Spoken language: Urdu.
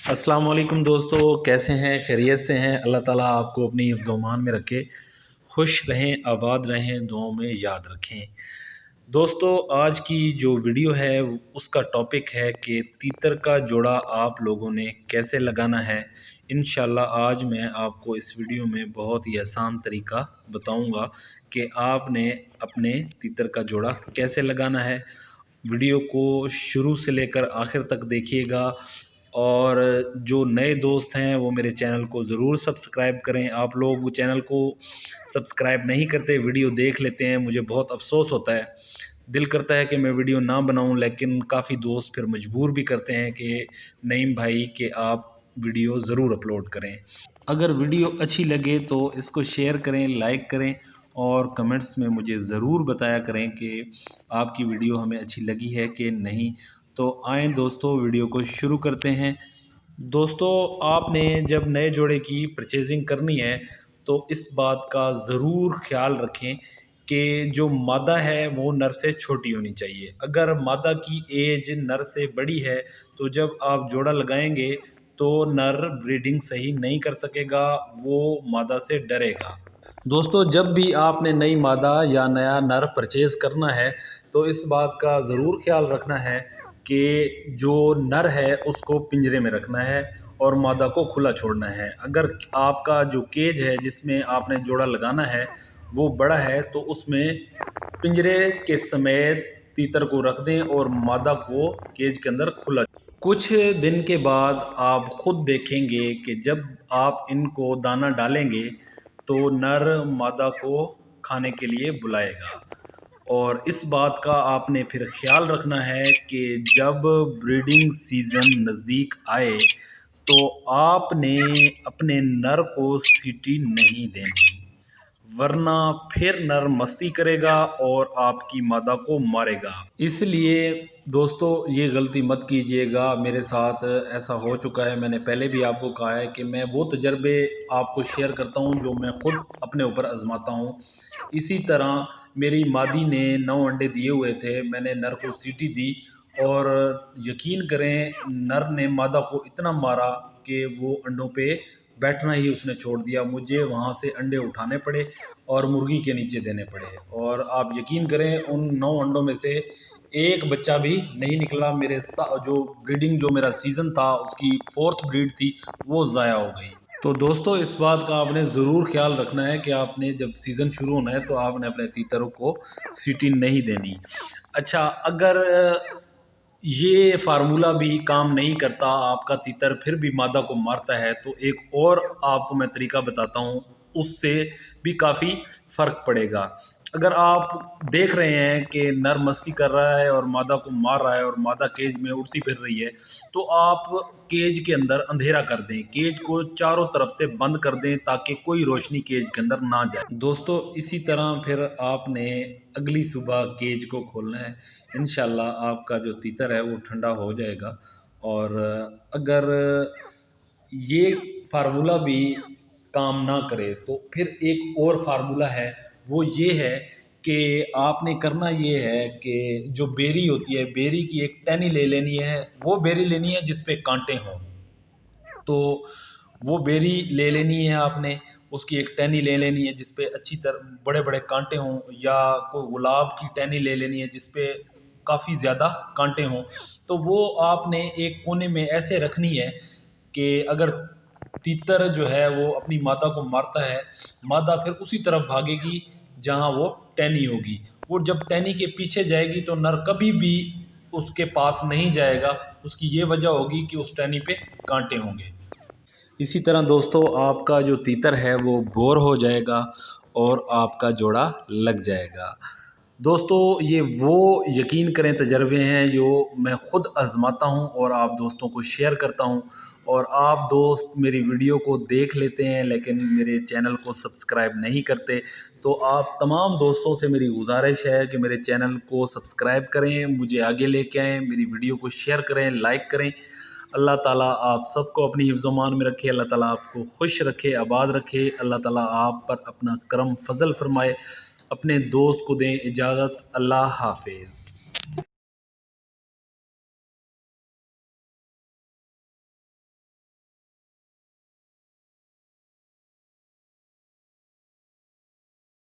السلام علیکم دوستو، کیسے ہیں؟ خیریت سے ہیں؟ اللہ تعالیٰ آپ کو اپنی حفظ و امان میں رکھے، خوش رہیں، آباد رہیں، دعاؤں میں یاد رکھیں۔ دوستو، آج کی جو ویڈیو ہے اس کا ٹاپک ہے کہ تیتر کا جوڑا آپ لوگوں نے کیسے لگانا ہے۔ انشاءاللہ آج میں آپ کو اس ویڈیو میں بہت ہی آسان طریقہ بتاؤں گا کہ آپ نے اپنے تیتر کا جوڑا کیسے لگانا ہے۔ ویڈیو کو شروع سے لے کر آخر تک دیکھیے گا، اور جو نئے دوست ہیں وہ میرے چینل کو ضرور سبسکرائب کریں۔ آپ لوگ چینل کو سبسکرائب نہیں کرتے، ویڈیو دیکھ لیتے ہیں، مجھے بہت افسوس ہوتا ہے، دل کرتا ہے کہ میں ویڈیو نہ بناؤں، لیکن کافی دوست پھر مجبور بھی کرتے ہیں کہ نعیم بھائی کہ آپ ویڈیو ضرور اپلوڈ کریں۔ اگر ویڈیو اچھی لگے تو اس کو شیئر کریں، لائک کریں، اور کمنٹس میں مجھے ضرور بتایا کریں کہ آپ کی ویڈیو ہمیں اچھی لگی ہے کہ نہیں۔ تو آئیں دوستو، ویڈیو کو شروع کرتے ہیں۔ دوستو، آپ نے جب نئے جوڑے کی پرچیزنگ کرنی ہے تو اس بات کا ضرور خیال رکھیں کہ جو مادہ ہے وہ نر سے چھوٹی ہونی چاہیے۔ اگر مادہ کی ایج نر سے بڑی ہے تو جب آپ جوڑا لگائیں گے تو نر بریڈنگ صحیح نہیں کر سکے گا، وہ مادہ سے ڈرے گا۔ دوستو، جب بھی آپ نے نئی مادہ یا نیا نر پرچیز کرنا ہے تو اس بات کا ضرور خیال رکھنا ہے کہ جو نر ہے اس کو پنجرے میں رکھنا ہے اور مادہ کو کھلا چھوڑنا ہے۔ اگر آپ کا جو کیج ہے جس میں آپ نے جوڑا لگانا ہے وہ بڑا ہے تو اس میں پنجرے کے سمیت تیتر کو رکھ دیں اور مادہ کو کیج کے اندر کھلا۔ کچھ دن کے بعد آپ خود دیکھیں گے کہ جب آپ ان کو دانہ ڈالیں گے تو نر مادہ کو کھانے کے لیے بلائے گا، اور اس بات کا آپ نے پھر خیال رکھنا ہے کہ جب بریڈنگ سیزن نزدیک آئے تو آپ نے اپنے نر کو سیٹی نہیں دینی، ورنہ پھر نر مستی کرے گا اور آپ کی مادہ کو مارے گا۔ اس لیے دوستو یہ غلطی مت کیجیے گا، میرے ساتھ ایسا ہو چکا ہے، میں نے پہلے بھی آپ کو کہا ہے کہ میں وہ تجربے آپ کو شیئر کرتا ہوں جو میں خود اپنے اوپر آزماتا ہوں۔ اسی طرح میری مادی نے 9 انڈے دیے ہوئے تھے، میں نے نر کو سیٹی دی اور یقین کریں نر نے مادہ کو اتنا مارا کہ وہ انڈوں پہ بیٹھنا ہی اس نے چھوڑ دیا، مجھے وہاں سے انڈے اٹھانے پڑے اور مرغی کے نیچے دینے پڑے، اور آپ یقین کریں ان 9 انڈوں میں سے ایک بچہ بھی نہیں نکلا۔ میرے جو بریڈنگ جو میرا سیزن تھا اس کی 4تھ بریڈ تھی وہ ضائع ہو گئی۔ تو دوستو اس بات کا آپ نے ضرور خیال رکھنا ہے کہ آپ نے جب سیزن شروع ہونا ہے تو آپ نے اپنے تیتروں کو سیٹی نہیں دینی۔ اچھا، اگر یہ فارمولہ بھی کام نہیں کرتا، آپ کا تیتر پھر بھی مادہ کو مارتا ہے، تو ایک اور آپ کو میں طریقہ بتاتا ہوں، اس سے بھی کافی فرق پڑے گا۔ اگر آپ دیکھ رہے ہیں کہ نر مستی کر رہا ہے اور مادہ کو مار رہا ہے اور مادہ کیج میں اڑتی پھر رہی ہے تو آپ کیج کے اندر اندھیرا کر دیں، کیج کو چاروں طرف سے بند کر دیں تاکہ کوئی روشنی کیج کے اندر نہ جائے۔ دوستو اسی طرح پھر آپ نے اگلی صبح کیج کو کھولنا ہے، انشاءاللہ آپ کا جو تیتر ہے وہ ٹھنڈا ہو جائے گا۔ اور اگر یہ فارمولہ بھی کام نہ کرے تو پھر ایک اور فارمولہ ہے، وہ یہ ہے کہ آپ نے کرنا یہ ہے کہ جو بیری ہوتی ہے، بیری کی ایک ٹہنی لے لینی ہے، وہ بیری لینی ہے جس پہ کانٹے ہوں، تو وہ بیری لے لینی ہے آپ نے، اس کی ایک ٹہنی لے لینی ہے جس پہ اچھی طرح بڑے بڑے کانٹے ہوں، یا کوئی گلاب کی ٹہنی لے لینی ہے جس پہ کافی زیادہ کانٹے ہوں، تو وہ آپ نے ایک کونے میں ایسے رکھنی ہے کہ اگر تیتر جو ہے وہ اپنی مادہ کو مارتا ہے، مادہ پھر اسی طرف بھاگے گی جہاں وہ ٹہنی ہوگی، وہ جب ٹہنی کے پیچھے جائے گی تو نر کبھی بھی اس کے پاس نہیں جائے گا، اس کی یہ وجہ ہوگی کہ اس ٹہنی پہ کانٹے ہوں گے۔ اسی طرح دوستو آپ کا جو تیتر ہے وہ بور ہو جائے گا اور آپ کا جوڑا لگ جائے گا۔ دوستو یہ وہ یقین کریں تجربے ہیں جو میں خود آزماتا ہوں اور آپ دوستوں کو شیئر کرتا ہوں، اور آپ دوست میری ویڈیو کو دیکھ لیتے ہیں لیکن میرے چینل کو سبسکرائب نہیں کرتے، تو آپ تمام دوستوں سے میری گزارش ہے کہ میرے چینل کو سبسکرائب کریں، مجھے آگے لے کے آئیں، میری ویڈیو کو شیئر کریں، لائک کریں۔ اللہ تعالیٰ آپ سب کو اپنی حفظ و امان میں رکھے، اللہ تعالیٰ آپ کو خوش رکھے، آباد رکھے، اللہ تعالیٰ آپ پر اپنا کرم فضل فرمائے۔ اپنے دوست کو دیں اجازت، اللہ حافظ۔